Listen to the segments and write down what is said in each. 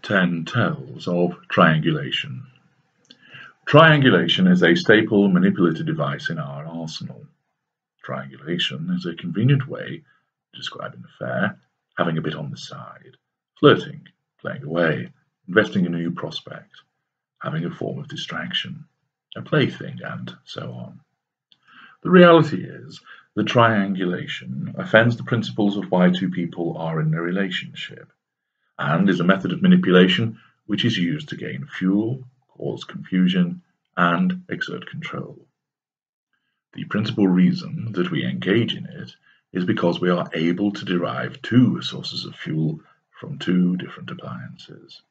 10 Tells of Triangulation. Triangulation is a staple manipulative device in our arsenal. Triangulation is a convenient way of describing an affair, having a bit on the side, flirting, playing away, investing in a new prospect, having a form of distraction, a plaything, and so on. The reality is that triangulation offends the principles of why two people are in a relationship, and is a method of manipulation which is used to gain fuel, cause confusion, and exert control. The principal reason that we engage in it is because we are able to derive two sources of fuel from two different appliances.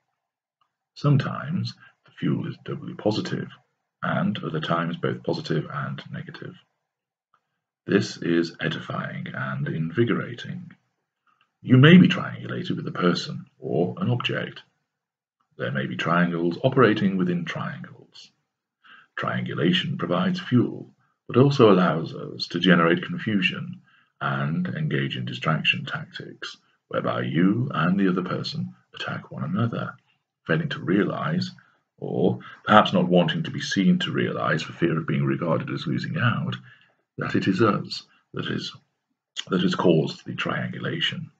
Sometimes the fuel is doubly positive, and other times both positive and negative. This is edifying and invigorating. You may be triangulated with a person or an object. There may be triangles operating within triangles. Triangulation provides fuel, but also allows us to generate confusion and engage in distraction tactics, whereby you and the other person attack one another, failing to realize, or perhaps not wanting to be seen to realize for fear of being regarded as losing out, that it is us that has caused the triangulation.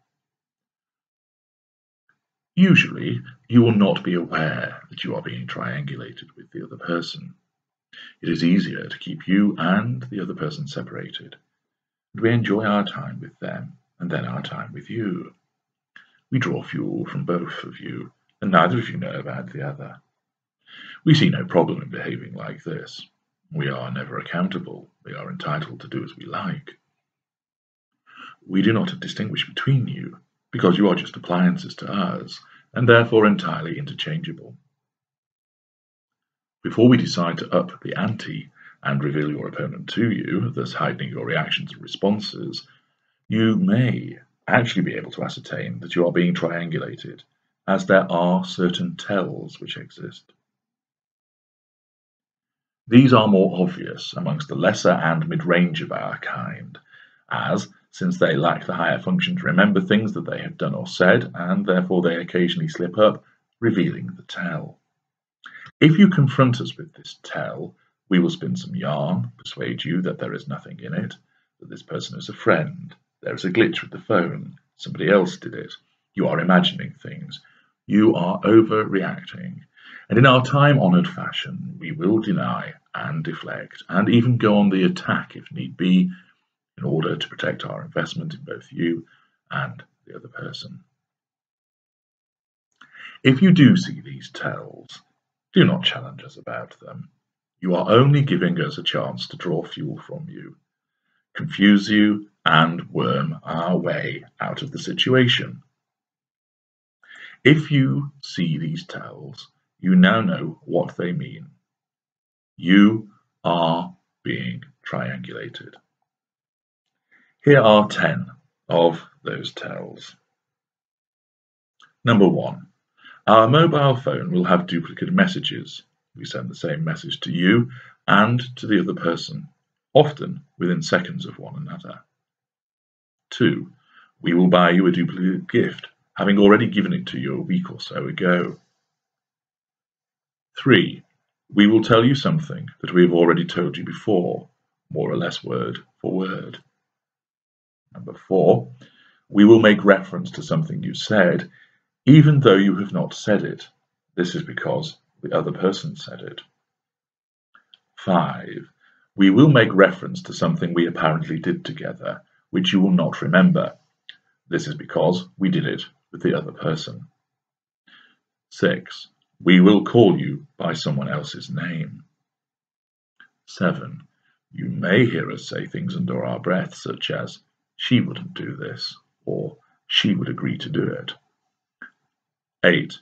Usually, you will not be aware that you are being triangulated with the other person. It is easier to keep you and the other person separated, and we enjoy our time with them and then our time with you. We draw fuel from both of you, and neither of you know about the other. We see no problem in behaving like this. We are never accountable. We are entitled to do as we like. We do not distinguish between you, because you are just appliances to us, and therefore entirely interchangeable. Before we decide to up the ante and reveal your opponent to you, thus heightening your reactions and responses, you may actually be able to ascertain that you are being triangulated, as there are certain tells which exist. These are more obvious amongst the lesser and mid-range of our kind, as since they lack the higher function to remember things that they have done or said, and therefore they occasionally slip up, revealing the tell. If you confront us with this tell, we will spin some yarn, persuade you that there is nothing in it, that this person is a friend, there is a glitch with the phone, somebody else did it, you are imagining things, you are overreacting, and in our time-honoured fashion, we will deny and deflect, and even go on the attack if need be, in order to protect our investment in both you and the other person. If you do see these tells, do not challenge us about them. You are only giving us a chance to draw fuel from you, confuse you, and worm our way out of the situation. If you see these tells, you now know what they mean. You are being triangulated. Here are 10 of those tells. Number 1. Our mobile phone will have duplicate messages. We send the same message to you and to the other person, often within seconds of one another. 2. We will buy you a duplicate gift, having already given it to you a week or so ago. 3. We will tell you something that we have already told you before, more or less word for word. Number 4. We will make reference to something you said, even though you have not said it. This is because the other person said it. 5. We will make reference to something we apparently did together, which you will not remember. This is because we did it with the other person. 6. We will call you by someone else's name. 7. You may hear us say things under our breath, such as, "She wouldn't do this," or "She would agree to do it." 8.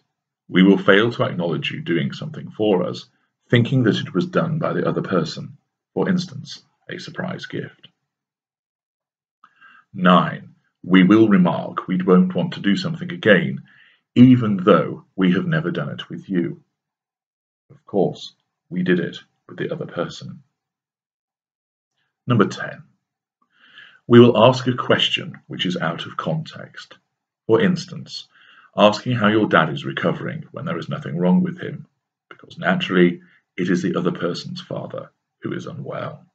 We will fail to acknowledge you doing something for us, thinking that it was done by the other person, for instance, a surprise gift. 9. We will remark we won't want to do something again, even though we have never done it with you. Of course, we did it with the other person. Number 10. We will ask a question which is out of context. For instance, asking how your dad is recovering when there is nothing wrong with him, because naturally it is the other person's father who is unwell.